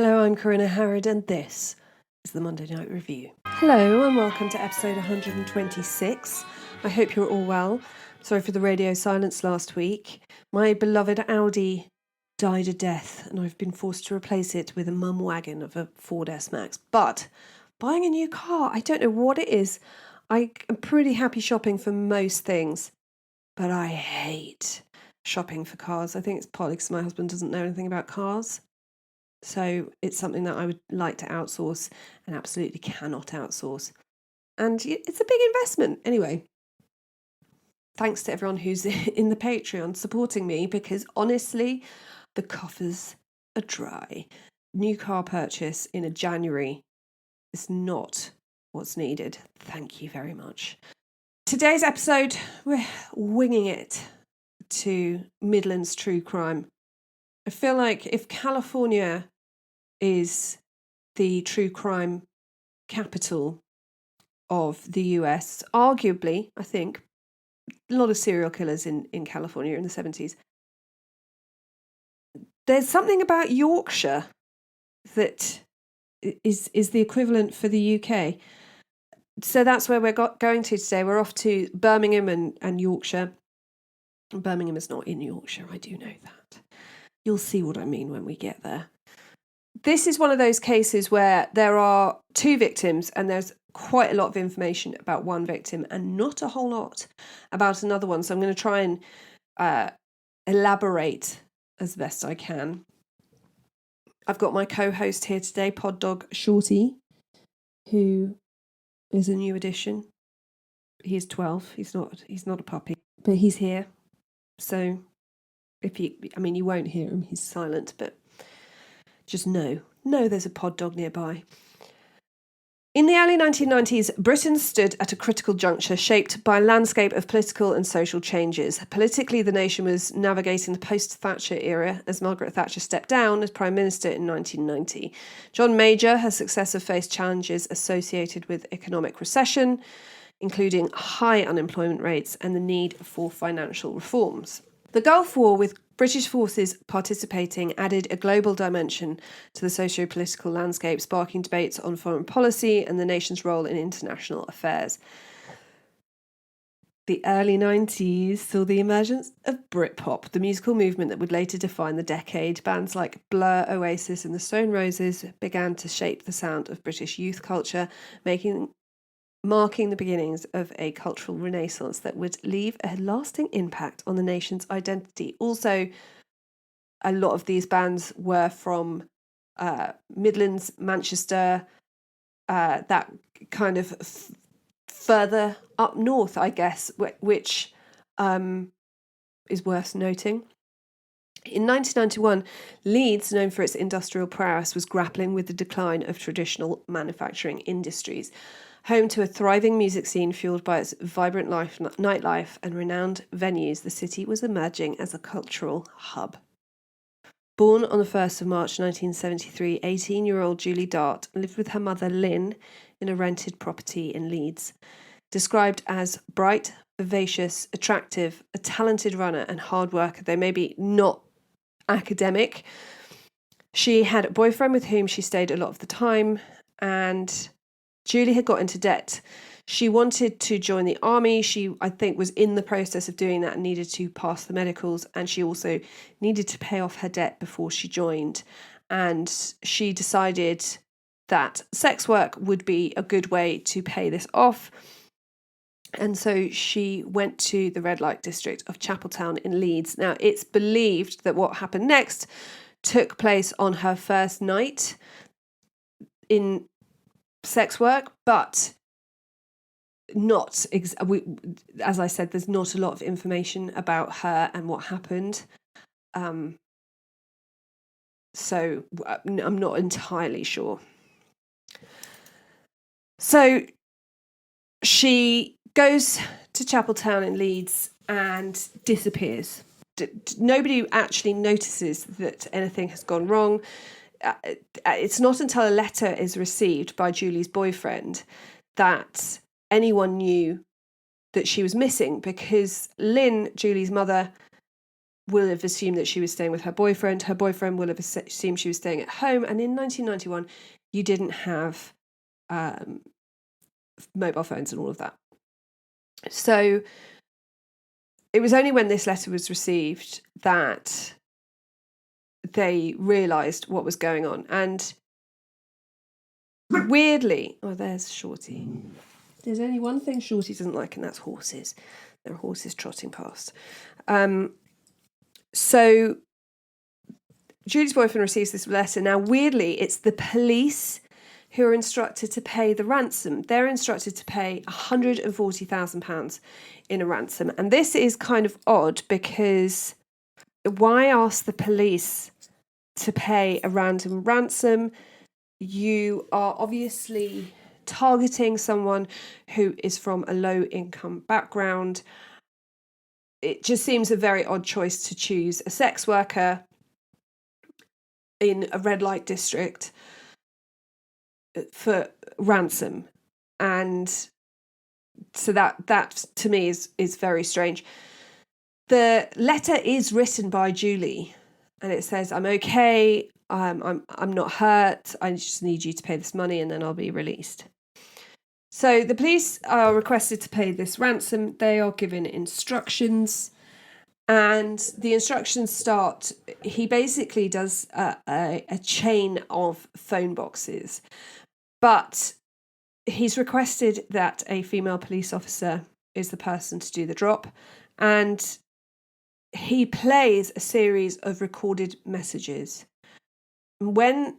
Hello, I'm Corinna Harrod and this is the Monday Night Review. Hello and welcome to episode 126. I hope you're all well. Sorry for the radio silence last week. My beloved Audi died a death and I've been forced to replace it with a mum wagon of a Ford S-Max. But buying a new car, I don't know what it is. I am pretty happy shopping for most things, but I hate shopping for cars. I think it's partly because my husband doesn't know anything about cars. So it's something that I would like to outsource and absolutely cannot outsource. And it's a big investment. Anyway, thanks to everyone who's in the Patreon supporting me, because honestly, the coffers are dry. New car purchase in a January is not what's needed. Thank you very much. Today's episode, we're winging it to Midlands true crime. I feel like if California is the true crime capital of the US, arguably, I think, a lot of serial killers in California in the 70s. There's something about Yorkshire that is the equivalent for the UK. So that's where we're going to today. We're off to Birmingham and Yorkshire. Birmingham is not in Yorkshire, I do know that. You'll see what I mean when we get there. This is one of those cases where there are two victims and there's quite a lot of information about one victim and not a whole lot about another one. So I'm going to try and elaborate as best I can. I've got my co-host here today, Pod Dog Shorty, who is a new addition. He's 12. He's not a puppy, but he's here. So you won't hear him. He's silent, but just know there's a pod dog nearby. In the early 1990s, Britain stood at a critical juncture shaped by a landscape of political and social changes. Politically, the nation was navigating the post-Thatcher era as Margaret Thatcher stepped down as Prime Minister in 1990. John Major, her successor, faced challenges associated with economic recession, including high unemployment rates and the need for financial reforms. The Gulf War, with British forces participating, added a global dimension to the socio-political landscape, sparking debates on foreign policy and the nation's role in international affairs. The early 90s saw the emergence of Britpop, the musical movement that would later define the decade. Bands like Blur, Oasis and the Stone Roses began to shape the sound of British youth culture, marking the beginnings of a cultural renaissance that would leave a lasting impact on the nation's identity. Also, a lot of these bands were from Midlands, Manchester, that kind of further up north, I guess, which is worth noting. In 1991, Leeds, known for its industrial prowess, was grappling with the decline of traditional manufacturing industries. Home to a thriving music scene fueled by its vibrant nightlife and renowned venues, the city was emerging as a cultural hub. Born on the 1st of March 1973, 18-year-old Julie Dart lived with her mother Lynn in a rented property in Leeds. Described as bright, vivacious, attractive, a talented runner and hard worker, though maybe not academic, she had a boyfriend with whom she stayed a lot of the time, and Julie had got into debt. She wanted to join the army. She, I think, was in the process of doing that and needed to pass the medicals. And she also needed to pay off her debt before she joined. And she decided that sex work would be a good way to pay this off. And so she went to the red light district of Chapeltown in Leeds. Now, it's believed that what happened next took place on her first night in sex work, but not as I said, there's not a lot of information about her and what happened, so I'm not entirely sure. So she goes to Chapeltown in Leeds and disappears. Nobody actually notices that anything has gone wrong. It's not until a letter is received by Julie's boyfriend that anyone knew that she was missing, because Lynn, Julie's mother, will have assumed that she was staying with her boyfriend. Her boyfriend will have assumed she was staying at home. And in 1991, you didn't have mobile phones and all of that. So it was only when this letter was received that they realised what was going on. And weirdly, there's Shorty. There's only one thing Shorty doesn't like, and that's horses. There are horses trotting past. So Julie's boyfriend receives this letter. Now, weirdly, it's the police who are instructed to pay the ransom. They're instructed to pay £140,000 in a ransom. And this is kind of odd, because why ask the police to pay a random ransom? You are obviously targeting someone who is from a low-income background. It just seems a very odd choice to choose a sex worker in a red light district for ransom. And so that to me is very strange. The letter is written by Julie, and it says, "I'm okay. I'm not hurt. I just need you to pay this money, and then I'll be released." So the police are requested to pay this ransom. They are given instructions, and the instructions start. He basically does a chain of phone boxes, but he's requested that a female police officer is the person to do the drop, and he plays a series of recorded messages. When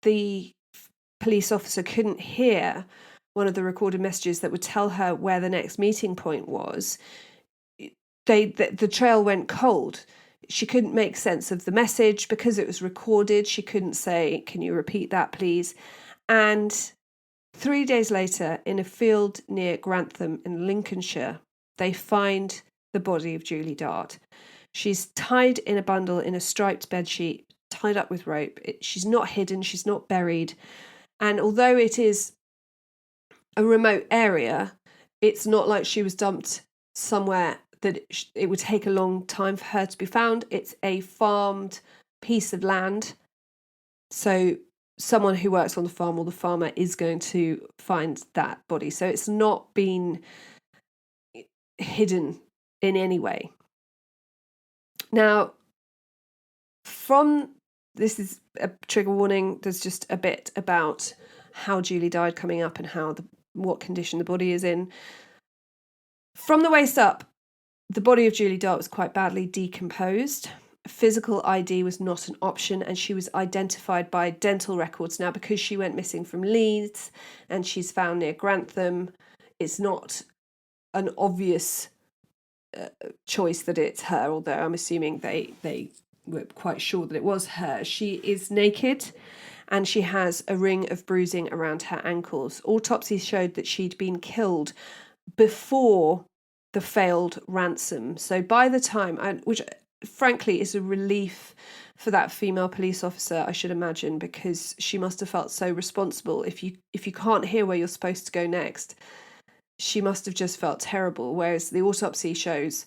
the police officer couldn't hear one of the recorded messages that would tell her where the next meeting point was, the trail went cold. She couldn't make sense of the message because it was recorded. She couldn't say, "Can you repeat that, please?" And 3 days later, in a field near Grantham in Lincolnshire, they find the body of Julie Dart. She's tied in a bundle in a striped bedsheet, tied up with rope. She's not hidden, she's not buried. And although it is a remote area, it's not like she was dumped somewhere that it would take a long time for her to be found. It's a farmed piece of land. So someone who works on the farm or the farmer is going to find that body. So it's not been hidden in any way. Now, this is a trigger warning. There's just a bit about how Julie died coming up and what condition the body is in. From the waist up, the body of Julie Dart was quite badly decomposed. Physical ID was not an option, and she was identified by dental records. Now, because she went missing from Leeds and she's found near Grantham, it's not an obvious choice that it's her, although I'm assuming they were quite sure that it was her. She is naked and she has a ring of bruising around her ankles. Autopsies showed that she'd been killed before the failed ransom. So by the time, which frankly is a relief for that female police officer, I should imagine, because she must have felt so responsible. If you can't hear where you're supposed to go next, she must have just felt terrible. Whereas the autopsy shows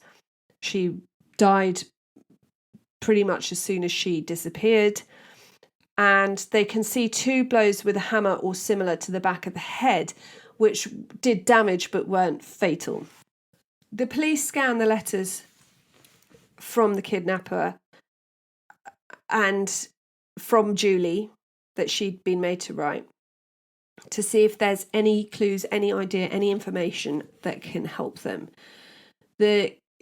she died pretty much as soon as she disappeared. And they can see 2 blows with a hammer or similar to the back of the head, which did damage but weren't fatal. The police scan the letters from the kidnapper and from Julie that she'd been made to write, to see if there's any clues, any idea, any information that can help them.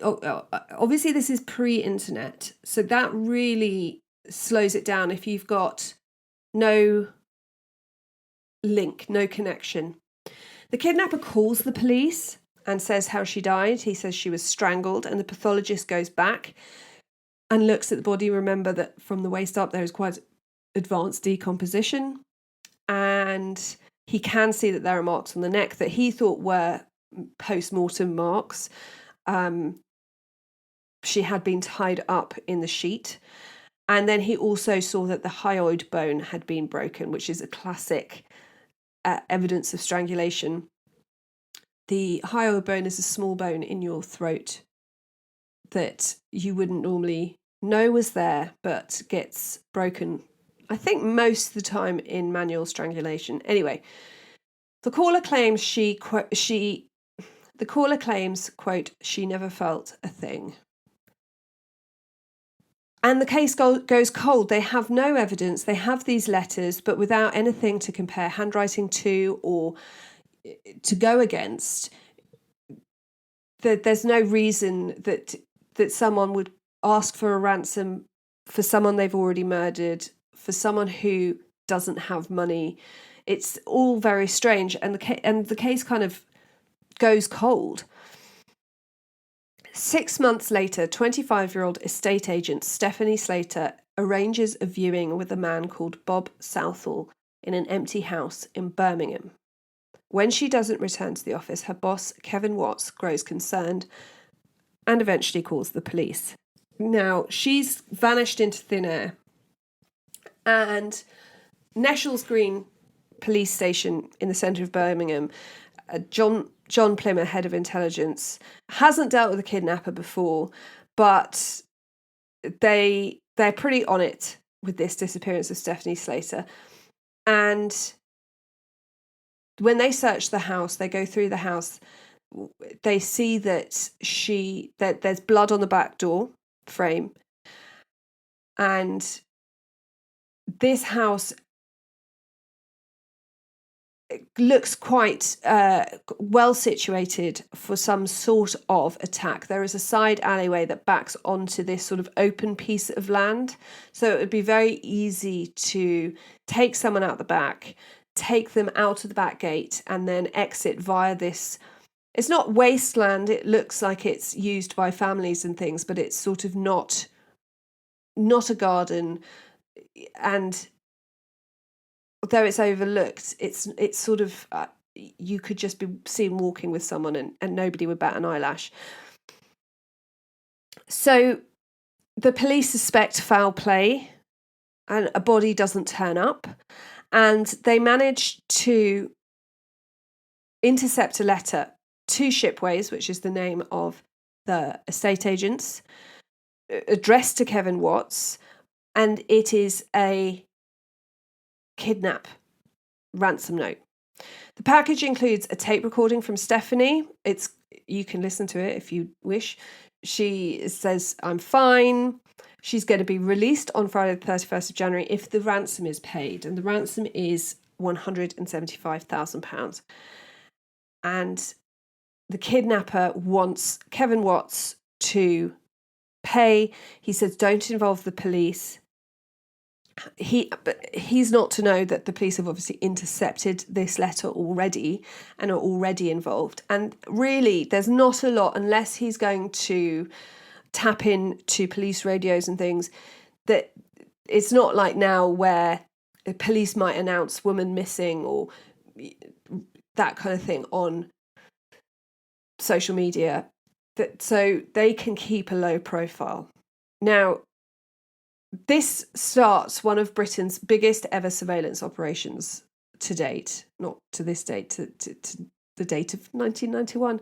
Obviously this is pre-internet, so that really slows it down if you've got no link, no connection. The kidnapper calls the police and says how she died. He says she was strangled, and the pathologist goes back and looks at the body. Remember that from the waist up there is quite advanced decomposition, and he can see that there are marks on the neck that he thought were post-mortem marks. She had been tied up in the sheet. And then he also saw that the hyoid bone had been broken, which is a classic evidence of strangulation. The hyoid bone is a small bone in your throat that you wouldn't normally No was there, but gets broken, I think most of the time in manual strangulation. Anyway, the caller claims quote, she never felt a thing. And the case goes cold. They have no evidence. They have these letters, but without anything to compare handwriting to or to go against. There's no reason that someone would ask for a ransom for someone they've already murdered, for someone who doesn't have money. It's all very strange, and the case kind of goes cold. 6 months later, 25-year-old estate agent Stephanie Slater arranges a viewing with a man called Bob Southall in an empty house in Birmingham. When she doesn't return to the office, her boss, Kevin Watts, grows concerned and eventually calls the police. Now, she's vanished into thin air, and Neshal's Green police station in the centre of Birmingham, John Plymmer, head of intelligence, hasn't dealt with a kidnapper before, but they're pretty on it with this disappearance of Stephanie Slater. And when they search the house, they go through the house, they see that there's blood on the back door frame, and this house looks quite well situated for some sort of attack. There is a side alleyway that backs onto this sort of open piece of land, so it would be very easy to take someone out the back, take them out of the back gate, and then exit via this. It's not wasteland. It looks like it's used by families and things, but it's sort of not a garden, and though it's overlooked, it's sort of you could just be seen walking with someone and nobody would bat an eyelash. So the police suspect foul play, and a body doesn't turn up, and they manage to intercept a letter to Shipways, which is the name of the estate agents, addressed to Kevin Watts, and it is a kidnap ransom note. The package includes a tape recording from Stephanie. You can listen to it if you wish. She says, "I'm fine." She's going to be released on Friday the 31st of January if the ransom is paid, and the ransom is £175,000. And the kidnapper wants Kevin Watts to pay. He says, "Don't involve the police." He's not to know that the police have obviously intercepted this letter already and are already involved. And really, there's not a lot, unless he's going to tap into police radios and things, that it's not like now where the police might announce woman missing or that kind of thing on social media, so they can keep a low profile. Now, this starts one of Britain's biggest ever surveillance operations to date, not to this date, to the date of 1991.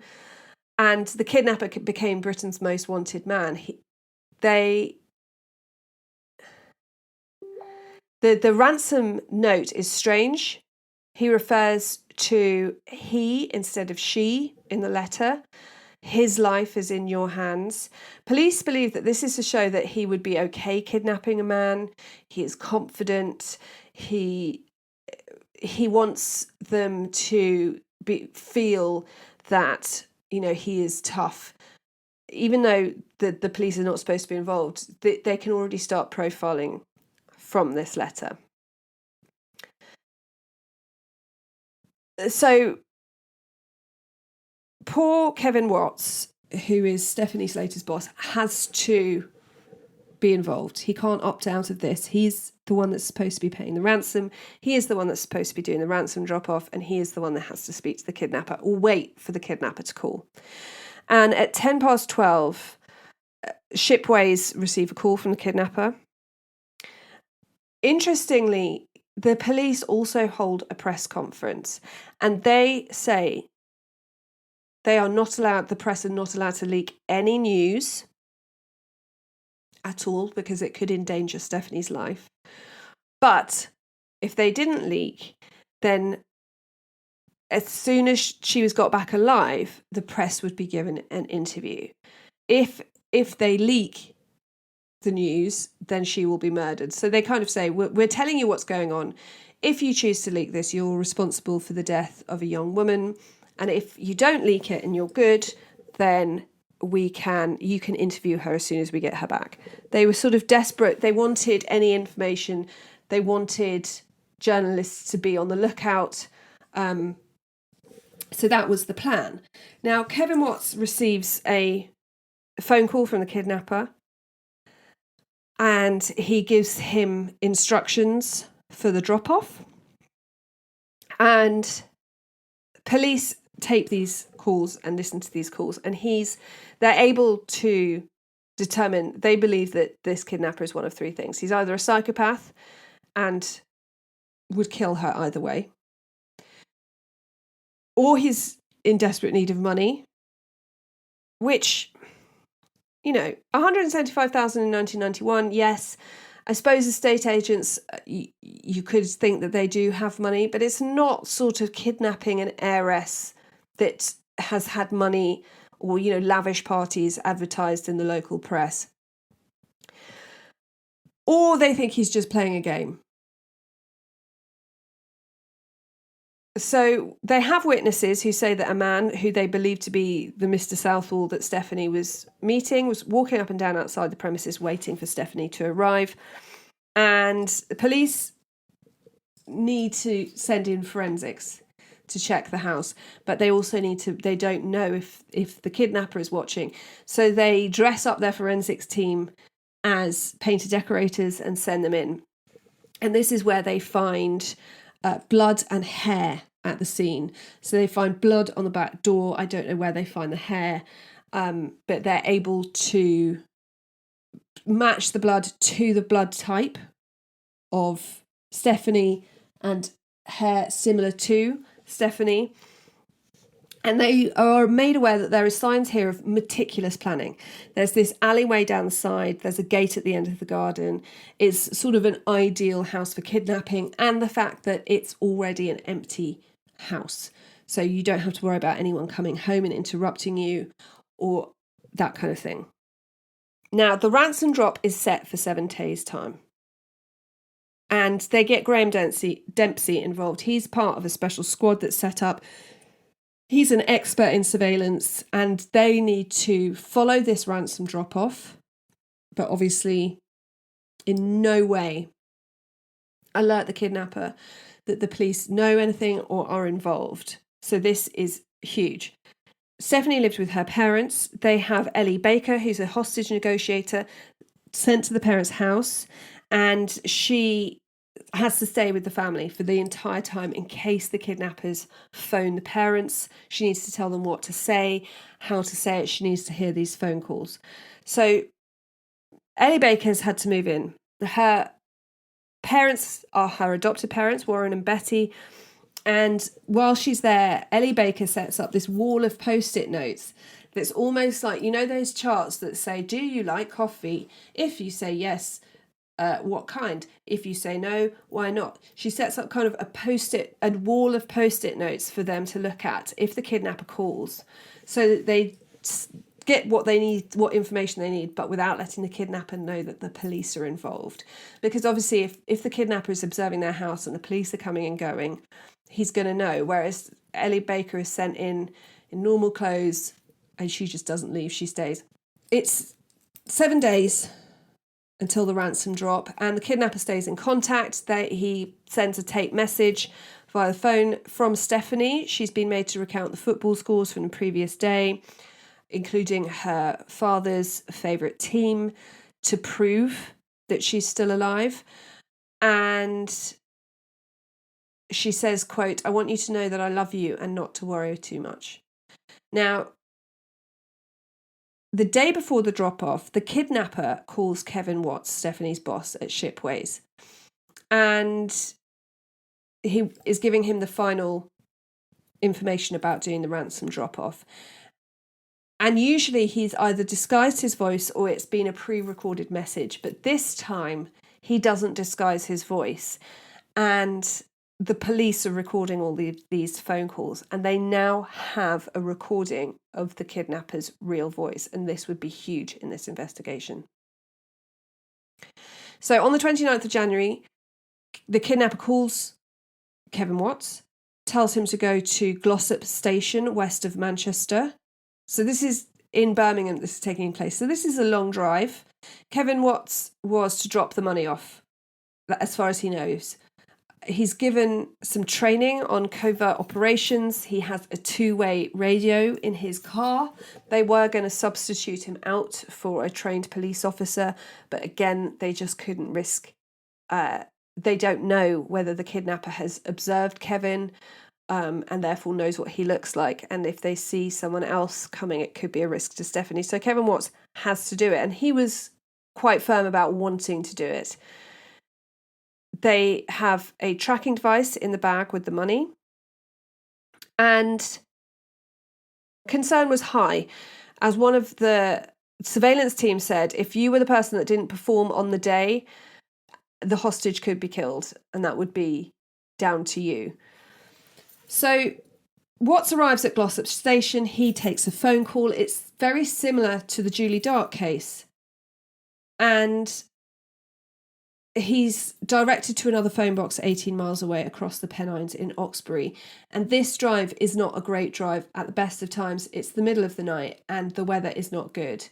And the kidnapper became Britain's most wanted man. The ransom note is strange. He refers to he instead of she in the letter. His life is in your hands. Police believe that this is to show that he would be okay kidnapping a man. He is confident. He wants them to feel that, he is tough. Even though the police are not supposed to be involved, they can already start profiling from this letter. So poor Kevin Watts, who is Stephanie Slater's boss, has to be involved. He can't opt out of this. He's the one that's supposed to be paying the ransom. He is the one that's supposed to be doing the ransom drop-off, and he is the one that has to speak to the kidnapper or wait for the kidnapper to call. And at 12:10, Shipways receive a call from the kidnapper. Interestingly, the police also hold a press conference, and they say the press are not allowed to leak any news at all because it could endanger Stephanie's life. But if they didn't leak, then as soon as she was got back alive, the press would be given an interview. If they leak the news, then she will be murdered. So they kind of say, we're telling you what's going on. If you choose to leak this, you're responsible for the death of a young woman. And if you don't leak it and you're good, then you can interview her as soon as we get her back. They were sort of desperate. They wanted any information. They wanted journalists to be on the lookout. So that was the plan. Now, Kevin Watts receives a phone call from the kidnapper, and he gives him instructions for the drop-off. And police tape these calls and listen to these calls, and they're able to determine, they believe that this kidnapper is one of three things. He's either a psychopath and would kill her either way, or he's in desperate need of money, which, you know, 175,000 in 1991, yes. I suppose estate agents, you could think that they do have money, but it's not sort of kidnapping an heiress that has had money or, you know, lavish parties advertised in the local press. Or they think he's just playing a game. So they have witnesses who say that a man who they believe to be the Mr. Southall that Stephanie was meeting was walking up and down outside the premises waiting for Stephanie to arrive. And the police need to send in forensics to check the house, but they also they don't know if the kidnapper is watching. So they dress up their forensics team as painter decorators and send them in. And this is where they find blood and hair at the scene. So they find blood on the back door. I don't know where they find the hair, but they're able to match the blood to the blood type of Stephanie and hair similar to Stephanie. And they are made aware that there are signs here of meticulous planning. There's this alleyway down the side. There's a gate at the end of the garden. It's sort of an ideal house for kidnapping, and the fact that it's already an empty house. So you don't have to worry about anyone coming home and interrupting you or that kind of thing. Now, the ransom drop is set for 7 days' time. And they get Graham Dempsey involved. He's part of a special squad that's set up. He's an expert in surveillance, and they need to follow this ransom drop-off, but obviously in no way alert the kidnapper that the police know anything or are involved. So this is huge. Stephanie lived with her parents. They have Ellie Baker, who's a hostage negotiator, sent to the parents' house, and she has to stay with the family for the entire time in case the kidnappers phone the parents. She needs to tell them what to say, how to say it. She needs to hear these phone calls. So Ellie Baker's had to move in. Her parents are her adopted parents, Warren and Betty. And while she's there, Ellie Baker sets up this wall of Post-it notes that's almost like, you know, those charts that say, do you like coffee? If you say yes, what kind? If you say no, why not? She sets up kind of a wall of Post-it notes for them to look at if the kidnapper calls, so that they get what they need, what information they need, but without letting the kidnapper know that the police are involved. Because obviously if the kidnapper is observing their house and the police are coming and going, he's going to know. Whereas Ellie Baker is sent in normal clothes and she just doesn't leave, she stays. It's 7 days until the ransom drop, and the kidnapper stays in contact. He sends a tape message via the phone from Stephanie. She's been made to recount the football scores from the previous day, including her father's favourite team, to prove that she's still alive. And she says, quote, "I want you to know that I love you and not to worry too much." Now, the day before the drop-off, the kidnapper calls Kevin Watts, Stephanie's boss at Shipways, and he is giving him the final information about doing the ransom drop-off. And usually he's either disguised his voice or it's been a pre-recorded message. But this time he doesn't disguise his voice. And the police are recording all these phone calls, and they now have a recording of the kidnapper's real voice. And this would be huge in this investigation. So on the 29th of January, the kidnapper calls Kevin Watts, tells him to go to Glossop Station west of Manchester. So this is in Birmingham, this is taking place. So this is a long drive. Kevin Watts was to drop the money off, as far as he knows. He's given some training on covert operations. He has a two-way radio in his car. They were going to substitute him out for a trained police officer, but again, they just couldn't risk. They don't know whether the kidnapper has observed Kevin and therefore knows what he looks like. And if they see someone else coming, it could be a risk to Stephanie. So Kevin Watts has to do it, and he was quite firm about wanting to do it. They have a tracking device in the bag with the money, and concern was high. As one of the surveillance team said, if you were the person that didn't perform on the day, the hostage could be killed, and that would be down to you. So Watts arrives at Glossop Station. He takes a phone call. It's very similar to the Julie Dart case. And he's directed to another phone box 18 miles away across the Pennines in Oxbury. And this drive is not a great drive at the best of times. It's the middle of the night and the weather is not good.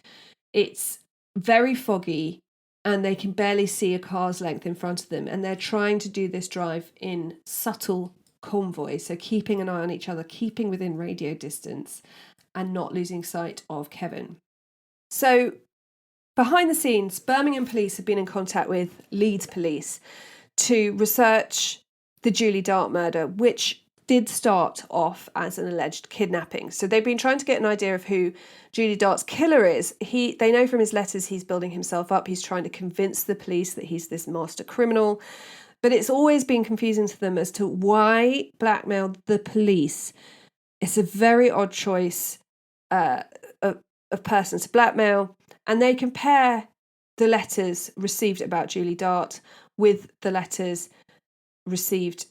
It's very foggy and they can barely see a car's length in front of them. And they're trying to do this drive in subtle convoy. So keeping an eye on each other, keeping within radio distance and not losing sight of Kevin. So behind the scenes, Birmingham police have been in contact with Leeds police to research the Julie Dart murder, which did start off as an alleged kidnapping. So they've been trying to get an idea of who Julie Dart's killer is. They know from his letters he's building himself up. He's trying to convince the police that he's this master criminal. But it's always been confusing to them as to why blackmail the police. It's a very odd choice of persons to blackmail. And they compare the letters received about Julie Dart with the letters received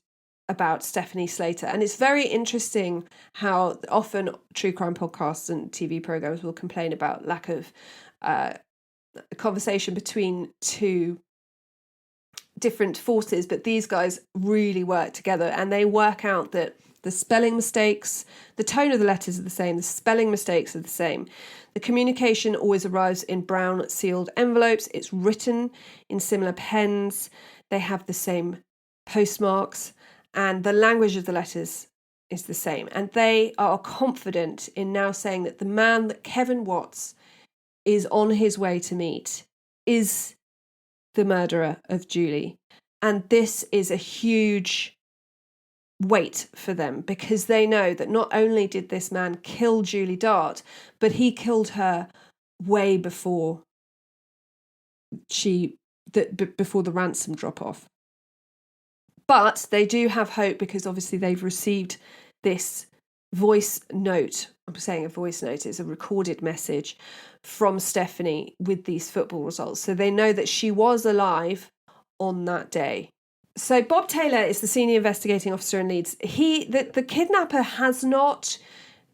about Stephanie Slater. And it's very interesting how often true crime podcasts and TV programs will complain about lack of conversation between two different forces, but these guys really work together and they work out that the spelling mistakes, the tone of the letters are the same, the spelling mistakes are the same. The communication always arrives in brown sealed envelopes. It's written in similar pens. They have the same postmarks and the language of the letters is the same. And they are confident in now saying that the man that Kevin Watts is on his way to meet is the murderer of Julie. And this is a huge weight for them because they know that not only did this man kill Julie Dart, but he killed her way before before the ransom drop off. But they do have hope because obviously they've received this voice note. I'm saying a voice note, it's a recorded message from Stephanie with these football results. So they know that she was alive on that day. So Bob Taylor is the senior investigating officer in Leeds. The kidnapper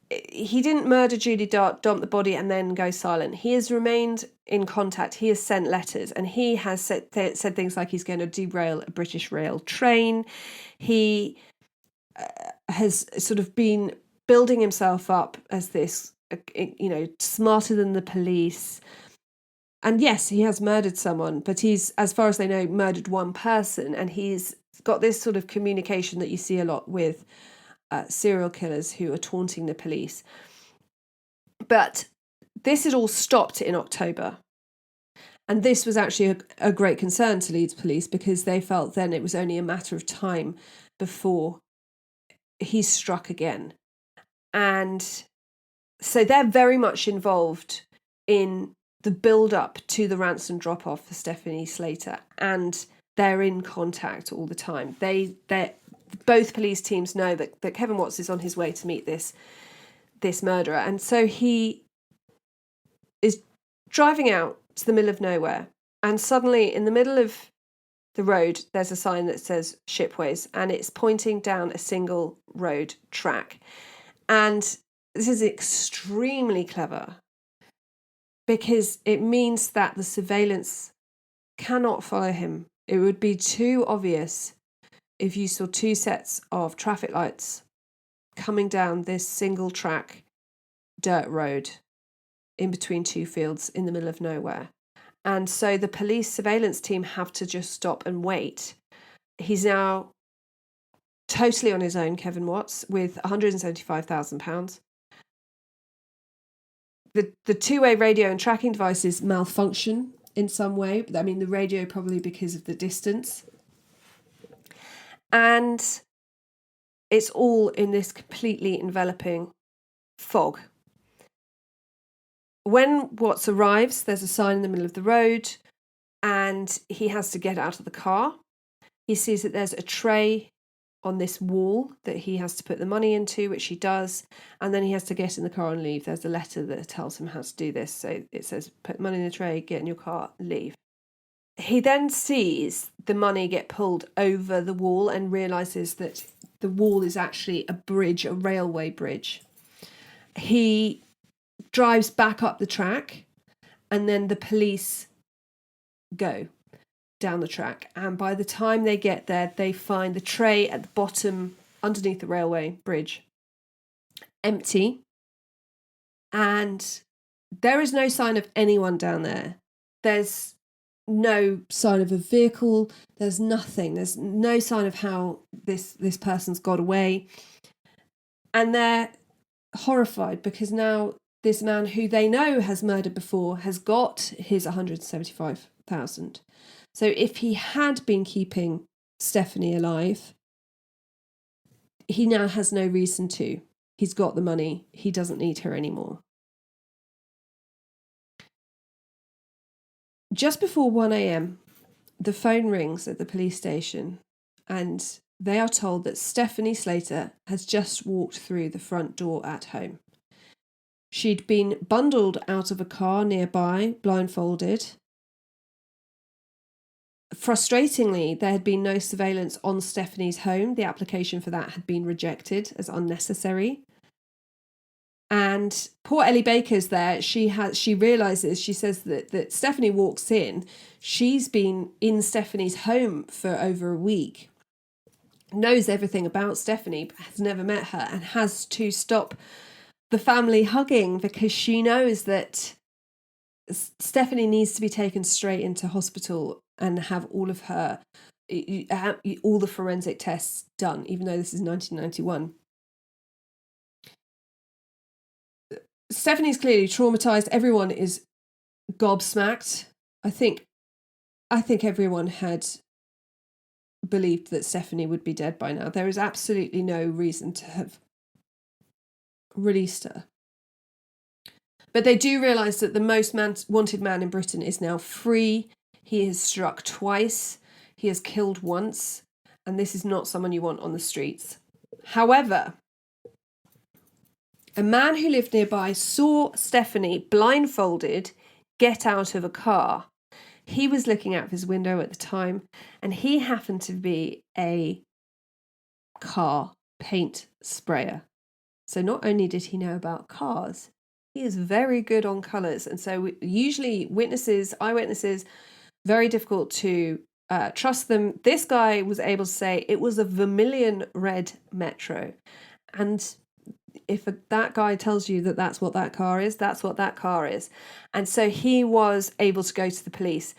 he didn't murder Julie Dart, dump the body and then go silent. He has remained in contact. He has sent letters and he has said things like he's going to derail a British rail train. He has sort of been building himself up as this, smarter than the police. And yes, he has murdered someone, but he's, as far as they know, murdered one person. And he's got this sort of communication that you see a lot with serial killers who are taunting the police. But this had all stopped in October. And this was actually a great concern to Leeds police because they felt then it was only a matter of time before he struck again. And so they're very much involved in the build-up to the ransom drop-off for Stephanie Slater, and they're in contact all the time. Both police teams know that Kevin Watts is on his way to meet this murderer, and so he is driving out to the middle of nowhere, and suddenly in the middle of the road there's a sign that says Shipways, and it's pointing down a single road track. And this is extremely clever because it means that the surveillance cannot follow him. It would be too obvious if you saw two sets of traffic lights coming down this single track dirt road in between two fields in the middle of nowhere. And so the police surveillance team have to just stop and wait. He's now totally on his own, Kevin Watts, with £175,000. The two-way radio and tracking devices malfunction in some way. I mean, the radio probably because of the distance. And it's all in this completely enveloping fog. When Watts arrives, there's a sign in the middle of the road and he has to get out of the car. He sees that there's a tray on this wall that he has to put the money into, which he does, and then he has to get in the car and leave. There's a letter that tells him how to do this. So it says, put money in the tray, get in your car, leave. He then sees the money get pulled over the wall and realises that the wall is actually a bridge, a railway bridge. He drives back up the track, and then the police go down the track, and by the time they get there they find the tray at the bottom underneath the railway bridge empty, and there is no sign of anyone down there. There's no sign of a vehicle, there's nothing, there's no sign of how this person's got away. And they're horrified because now this man who they know has murdered before has got his 175,000. So if he had been keeping Stephanie alive, he now has no reason to. He's got the money. He doesn't need her anymore. Just before 1 a.m, the phone rings at the police station and they are told that Stephanie Slater has just walked through the front door at home. She'd been bundled out of a car nearby, blindfolded. Frustratingly, there had been no surveillance on Stephanie's home. The application for that had been rejected as unnecessary. And poor Ellie Baker's there. She realises, she says that Stephanie walks in. She's been in Stephanie's home for over a week, knows everything about Stephanie, but has never met her, and has to stop the family hugging because she knows that Stephanie needs to be taken straight into hospital and have all of her, all the forensic tests done, even though this is 1991. Stephanie's clearly traumatised. Everyone is gobsmacked. I think everyone had believed that Stephanie would be dead by now. There is absolutely no reason to have released her. But they do realise that the most wanted man in Britain is now free. He has struck twice. He has killed once. And this is not someone you want on the streets. However, a man who lived nearby saw Stephanie blindfolded get out of a car. He was looking out of his window at the time, and he happened to be a car paint sprayer. So not only did he know about cars, he is very good on colours. And so usually eyewitnesses, very difficult to trust them. This guy was able to say it was a vermilion red Metro. And if that guy tells you that that's what that car is, that's what that car is. And so he was able to go to the police.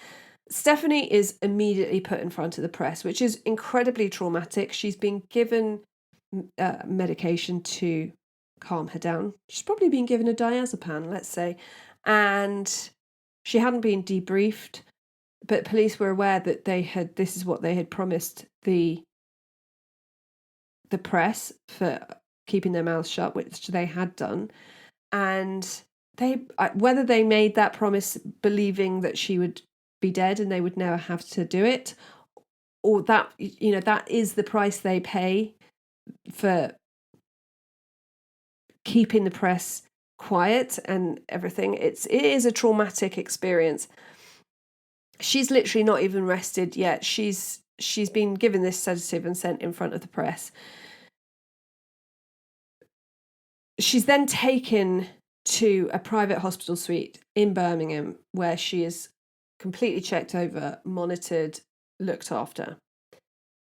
Stephanie is immediately put in front of the press, which is incredibly traumatic. She's been given medication to calm her down. She's probably been given a diazepam, let's say. And she hadn't been debriefed, but police were aware that this is what they had promised the press for keeping their mouths shut, which they had done. And whether they made that promise believing that she would be dead and they would never have to do it, or that is the price they pay for keeping the press quiet and everything. It is a traumatic experience. She's literally not even rested yet. She's been given this sedative and sent in front of the press. She's then taken to a private hospital suite in Birmingham, where she is completely checked over, monitored, looked after.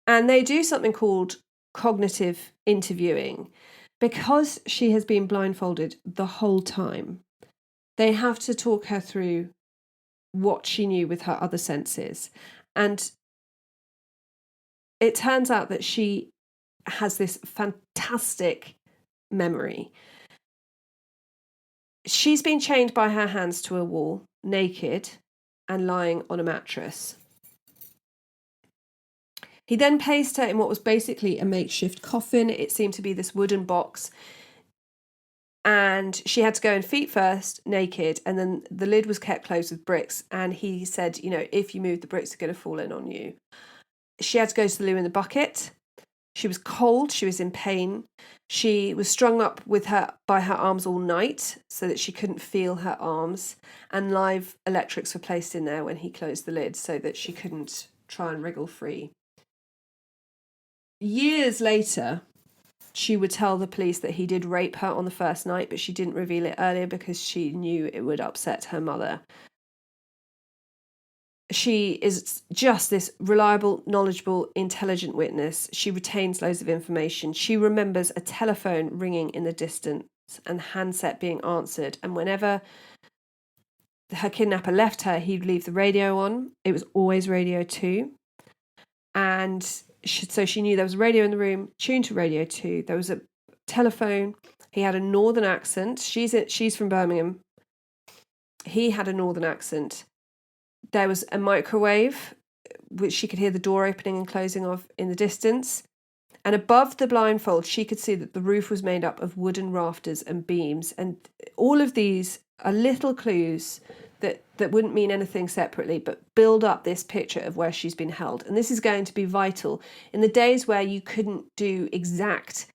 And they do something called cognitive interviewing. Because she has been blindfolded the whole time, they have to talk her through what she knew with her other senses. And it turns out that she has this fantastic memory. She's been chained by her hands to a wall, naked, and lying on a mattress. He then placed her in what was basically a makeshift coffin. It seemed to be this wooden box. And she had to go in feet first, naked, and then the lid was kept closed with bricks. And he said, if you move, the bricks are going to fall in on you. She had to go to the loo in the bucket. She was cold. She was in pain. She was strung up by her arms all night so that she couldn't feel her arms. And live electrics were placed in there when he closed the lid so that she couldn't try and wriggle free. Years later, she would tell the police that he did rape her on the first night, but she didn't reveal it earlier because she knew it would upset her mother. She is just this reliable, knowledgeable, intelligent witness. She retains loads of information. She remembers a telephone ringing in the distance and handset being answered. And whenever her kidnapper left her, he'd leave the radio on. It was always Radio 2. And so she knew there was a radio in the room, tuned to Radio 2. There was a telephone. He had a northern accent. She's from Birmingham. He had a northern accent. There was a microwave, which she could hear the door opening and closing of in the distance. And above the blindfold, she could see that the roof was made up of wooden rafters and beams. And all of these are little clues that wouldn't mean anything separately, but build up this picture of where she's been held. And this is going to be vital in the days where you couldn't do exact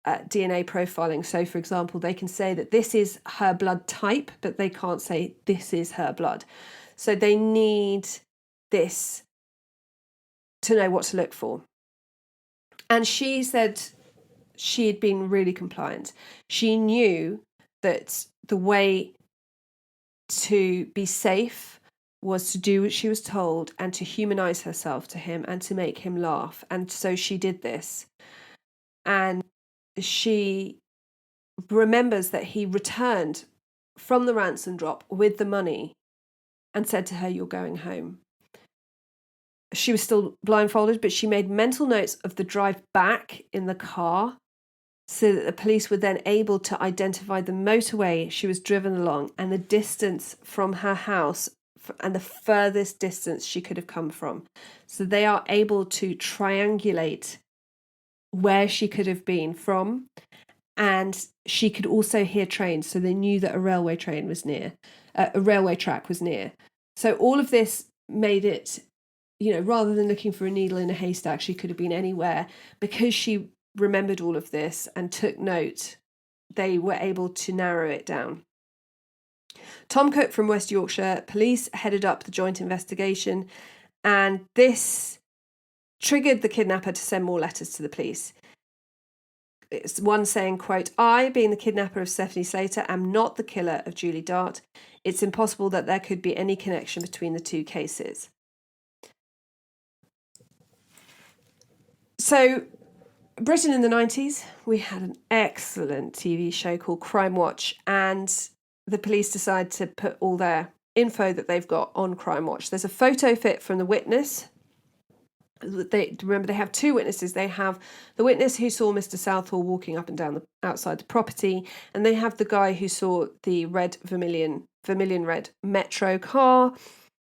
DNA profiling. So, for example, they can say that this is her blood type, but they can't say this is her blood. So they need this to know what to look for. And she said she had been really compliant. She knew that the way to be safe was to do what she was told and to humanize herself to him and to make him laugh. And so she did this. And she remembers that he returned from the ransom drop with the money and said to her, "You're going home." She was still blindfolded, but she made mental notes of the drive back in the car so that the police were then able to identify the motorway she was driven along and the distance from her house and the furthest distance she could have come from. So they are able to triangulate where she could have been from, and she could also hear trains, so they knew that a railway train was near, a railway track was near. So all of this made it, rather than looking for a needle in a haystack, she could have been anywhere. Because she remembered all of this and took note, they were able to narrow it down. Tom Cook from West Yorkshire Police headed up the joint investigation, and this triggered the kidnapper to send more letters to the police. It's one saying, quote, "I, being the kidnapper of Stephanie Slater, am not the killer of Julie Dart. It's impossible that there could be any connection between the two cases." So, Britain in the 90s, we had an excellent TV show called Crime Watch, and the police decide to put all their info that they've got on Crime Watch. There's a photo fit from the witness. They have two witnesses. They have the witness who saw Mr. Southall walking up and down outside the property, and they have the guy who saw the vermilion red Metro car,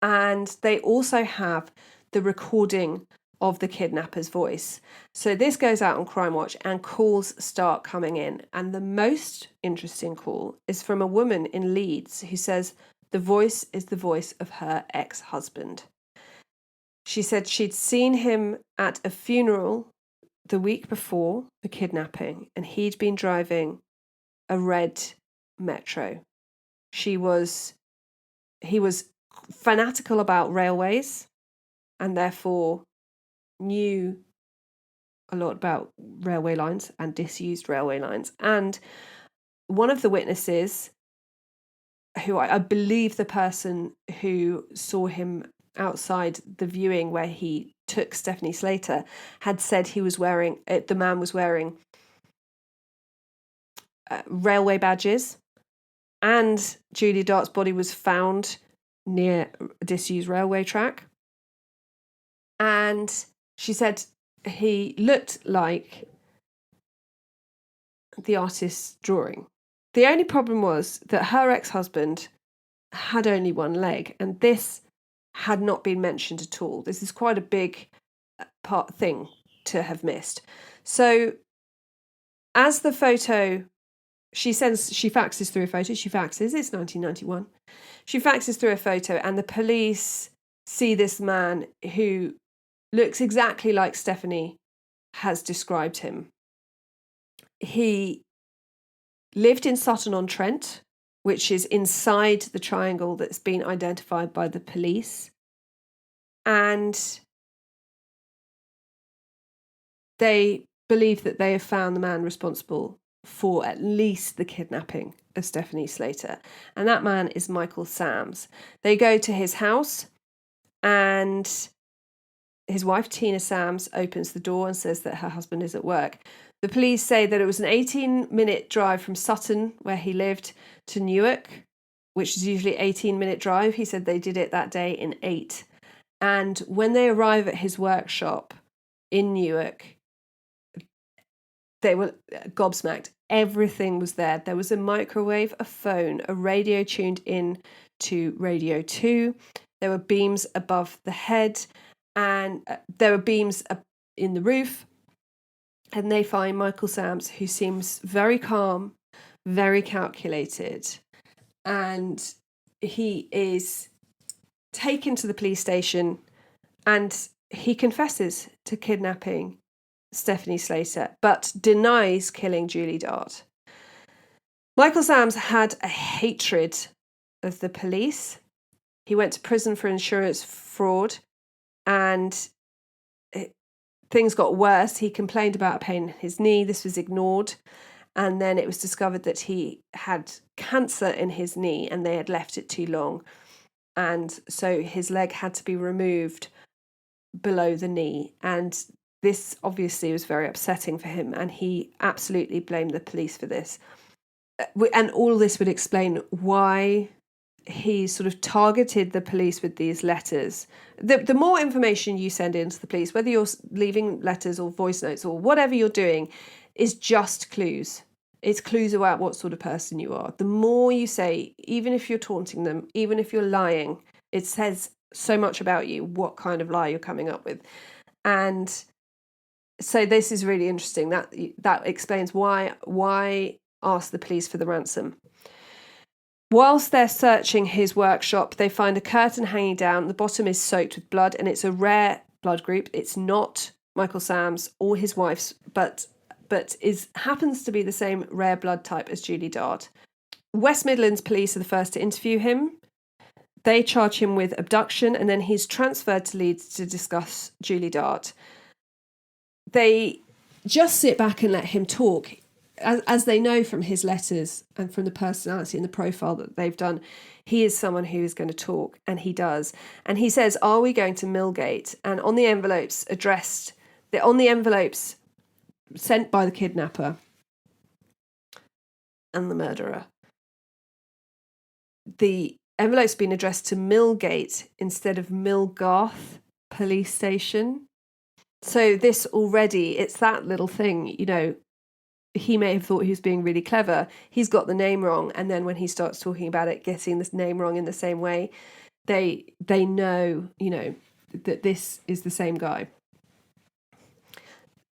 and they also have the recording of the kidnapper's voice. So this goes out on Crime Watch and calls start coming in. And the most interesting call is from a woman in Leeds who says the voice is the voice of her ex-husband. She said she'd seen him at a funeral the week before the kidnapping, and he'd been driving a red metro. He was fanatical about railways and therefore knew a lot about railway lines and disused railway lines. And one of the witnesses, who I believe the person who saw him outside the viewing where he took Stephanie Slater, had said the man was wearing railway badges, and Julie Dart's body was found near a disused railway track. And she said he looked like the artist's drawing. The only problem was that her ex-husband had only one leg, and this had not been mentioned at all. This is quite a big thing to have missed. So as the photo, she faxes through a photo. It's 1991. She faxes through a photo, and the police see this man who looks exactly like Stephanie has described him. He lived in Sutton-on-Trent, which is inside the triangle that's been identified by the police. And they believe that they have found the man responsible for at least the kidnapping of Stephanie Slater. And that man is Michael Sams. They go to his house, and his wife, Tina Sams, opens the door and says that her husband is at work. The police say that it was an 18-minute drive from Sutton, where he lived, to Newark, which is usually an 18-minute drive. He said they did it that day in 8. And when they arrive at his workshop in Newark, they were gobsmacked. Everything was there. There was a microwave, a phone, a radio tuned in to Radio 2. There were beams above the head, and there were beams in the roof. And they find Michael Sams, who seems very calm, very calculated. And he is taken to the police station, and he confesses to kidnapping Stephanie Slater, but denies killing Julie Dart. Michael Sams had a hatred of the police. He went to prison for insurance fraud, and things got worse. He complained about a pain in his knee. This was ignored. And then it was discovered that he had cancer in his knee, and they had left it too long. And so his leg had to be removed below the knee. And this obviously was very upsetting for him, and he absolutely blamed the police for this. And all this would explain why he sort of targeted the police with these letters. The more information you send in to the police, whether you're leaving letters or voice notes or whatever you're doing, is just clues. It's clues about what sort of person you are. The more you say, even if you're taunting them, even if you're lying, it says so much about you, what kind of lie you're coming up with. And so this is really interesting. That explains why ask the police for the ransom. Whilst they're searching his workshop, they find a curtain hanging down. The bottom is soaked with blood, and it's a rare blood group. It's not Michael Sams or his wife's, but happens to be the same rare blood type as Julie Dart. West Midlands police are the first to interview him. They charge him with abduction, and then he's transferred to Leeds to discuss Julie Dart. They just sit back and let him talk. As they know from his letters and from the personality and the profile that they've done, he is someone who is going to talk, and he does. And he says, "Are we going to Millgate?" And on the envelopes sent by the kidnapper and the murderer, the envelope's been addressed to Millgate instead of Millgarth police station. So this already, it's that little thing, he may have thought he was being really clever. He's got the name wrong. And then when he starts talking about it, getting this name wrong in the same way, they know, that this is the same guy.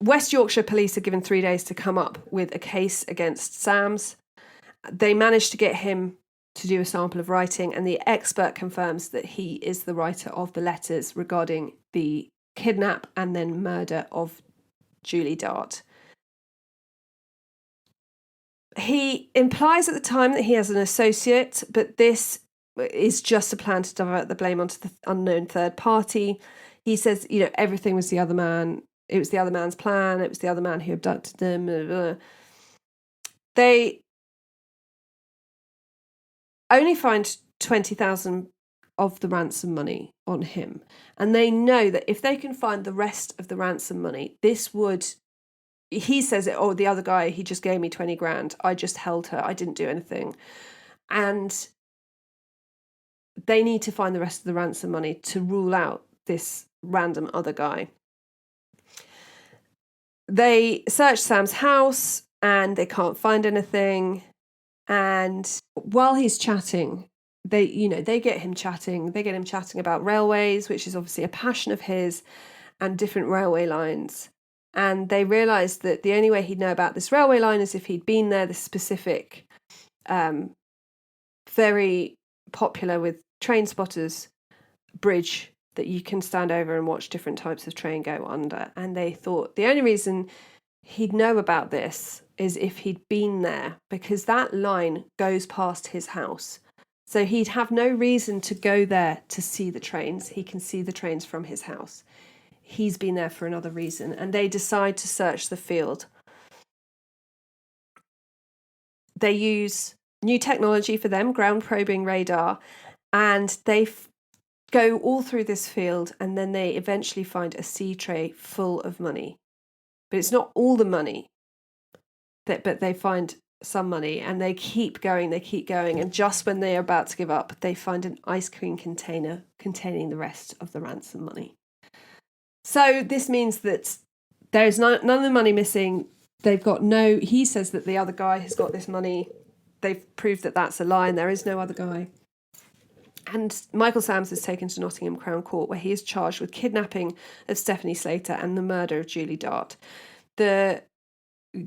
West Yorkshire police are given 3 days to come up with a case against Sams. They managed to get him to do a sample of writing, and the expert confirms that he is the writer of the letters regarding the kidnap and then murder of Julie Dart. He implies at the time that he has an associate, but this is just a plan to divert the blame onto the unknown third party. He says, everything was the other man. It was the other man's plan. It was the other man who abducted them. Blah, blah, blah. They only find 20,000 of the ransom money on him. And they know that if they can find the rest of the ransom money, this would... He says it, the other guy, he just gave me 20 grand. I just held her. I didn't do anything. And they need to find the rest of the ransom money to rule out this random other guy. They search Sam's house and they can't find anything. And while he's chatting, they get him chatting. They get him chatting about railways, which is obviously a passion of his, and different railway lines. And they realised that the only way he'd know about this railway line is if he'd been there, this specific, very popular with train spotters, bridge that you can stand over and watch different types of train go under. And they thought the only reason he'd know about this is if he'd been there, because that line goes past his house. So he'd have no reason to go there to see the trains. He can see the trains from his house. He's been there for another reason. And they decide to search the field. They use new technology for them, ground probing radar, and they go all through this field, and then they eventually find a sea tray full of money. But it's not all the money, but they find some money, and they keep going, and just when they're about to give up, they find an ice cream container containing the rest of the ransom money. So this means that there's none of the money missing. They've got he says that the other guy has got this money. They've proved that that's a lie and there is no other guy. And Michael Sams is taken to Nottingham Crown Court, where he is charged with kidnapping of Stephanie Slater and the murder of Julie Dart. The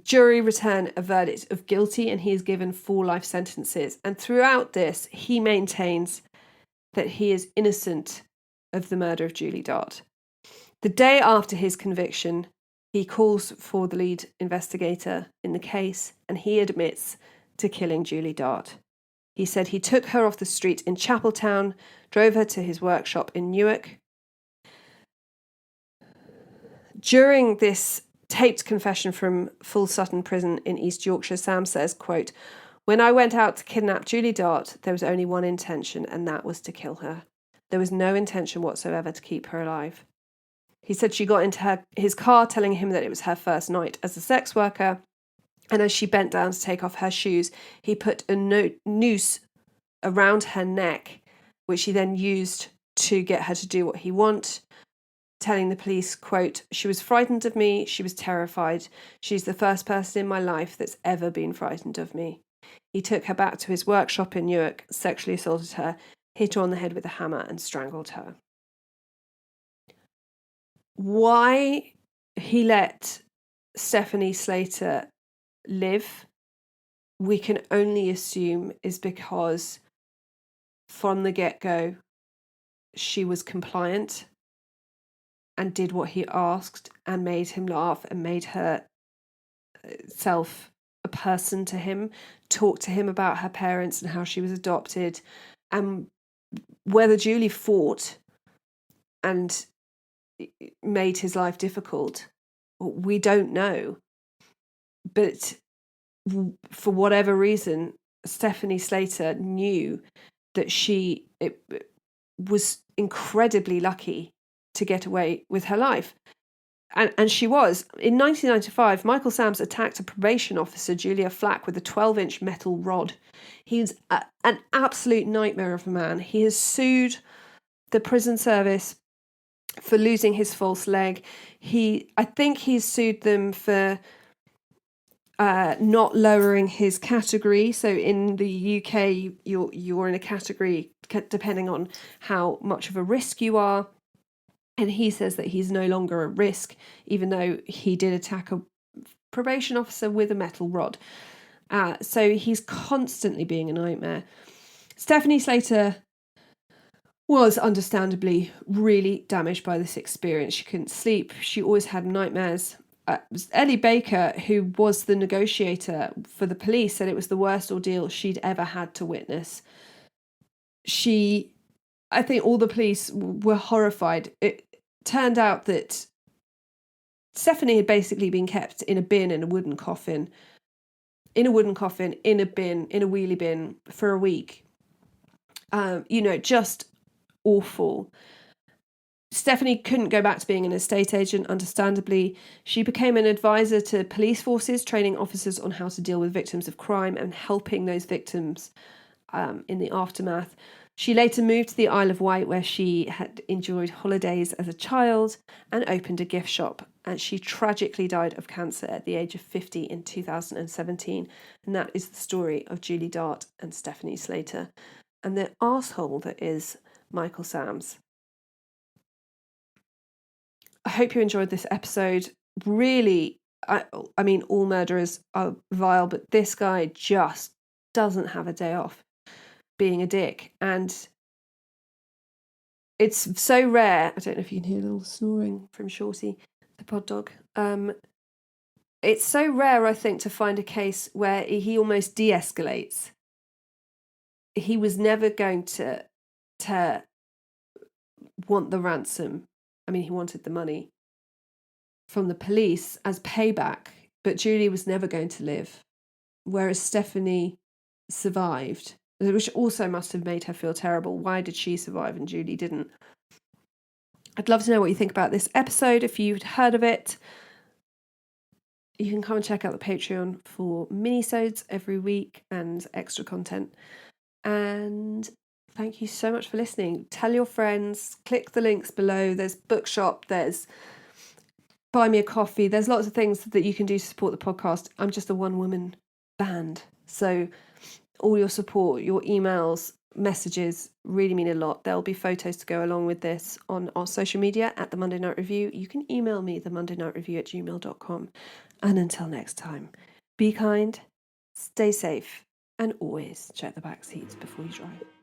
jury return a verdict of guilty, and he is given 4 life sentences. And throughout this, he maintains that he is innocent of the murder of Julie Dart. The day after his conviction, he calls for the lead investigator in the case, and he admits to killing Julie Dart. He said he took her off the street in Chapeltown, drove her to his workshop in Newark. During this taped confession from Full Sutton Prison in East Yorkshire, Sam says, quote, "When I went out to kidnap Julie Dart, there was only one intention, and that was to kill her. There was no intention whatsoever to keep her alive." He said she got into his car, telling him that it was her first night as a sex worker. And as she bent down to take off her shoes, he put a noose around her neck, which he then used to get her to do what he wanted, telling the police, quote, "She was frightened of me. She was terrified. She's the first person in my life that's ever been frightened of me." He took her back to his workshop in Newark, sexually assaulted her, hit her on the head with a hammer, and strangled her. Why he let Stephanie Slater live, we can only assume is because from the get-go she was compliant and did what he asked and made him laugh and made herself a person to him, talked to him about her parents and how she was adopted, and whether Julie fought and made his life difficult, we don't know. But for whatever reason, Stephanie Slater knew that she was incredibly lucky to get away with her life. And she was. In 1995, Michael Sams attacked a probation officer, Julia Flack, with a 12-inch metal rod. He's an absolute nightmare of a man. He has the prison service for losing his false leg. I think he's sued them for not lowering his category. So in the UK, you're in a category depending on how much of a risk you are. And he says that he's no longer a risk, even though he did attack a probation officer with a metal rod. So he's constantly being a nightmare. Stephanie Slater was understandably really damaged by this experience. She couldn't sleep. She always had nightmares. Ellie Baker, who was the negotiator for the police, said it was the worst ordeal she'd ever had to witness. I think all the police were horrified. It turned out that Stephanie had basically been kept in a bin in a wooden coffin, in a bin, in a wheelie bin for a week. Just awful. Stephanie couldn't go back to being an estate agent, understandably. She became an advisor to police forces, training officers on how to deal with victims of crime and helping those victims in the aftermath. She later moved to the Isle of Wight, where she had enjoyed holidays as a child, and opened a gift shop. And she tragically died of cancer at the age of 50 in 2017. And that is the story of Julie Dart and Stephanie Slater, and the arsehole that is Michael Sams. I hope you enjoyed this episode. Really, I mean, all murderers are vile, but this guy just doesn't have a day off being a dick. And it's so rare. I don't know if you can hear a little snoring from Shorty, the pod dog. It's so rare, I think, to find a case where he almost de-escalates. He was never going to want the ransom. I mean, he wanted the money from the police as payback, but Julie was never going to live, whereas Stephanie survived, which also must have made her feel terrible. Why did she survive and Julie didn't? I'd love to know what you think about this episode. If you'd heard of it, you can come and check out the Patreon for mini-sodes every week and extra content. And thank you so much for listening. Tell your friends, click the links below. There's Bookshop, there's Buy Me a Coffee. There's lots of things that you can do to support the podcast. I'm just a one-woman band. So all your support, your emails, messages really mean a lot. There'll be photos to go along with this on our social media at The Monday Night Review. You can email me, themondaynightrevue@gmail.com. And until next time, be kind, stay safe, and always check the back seats before you drive.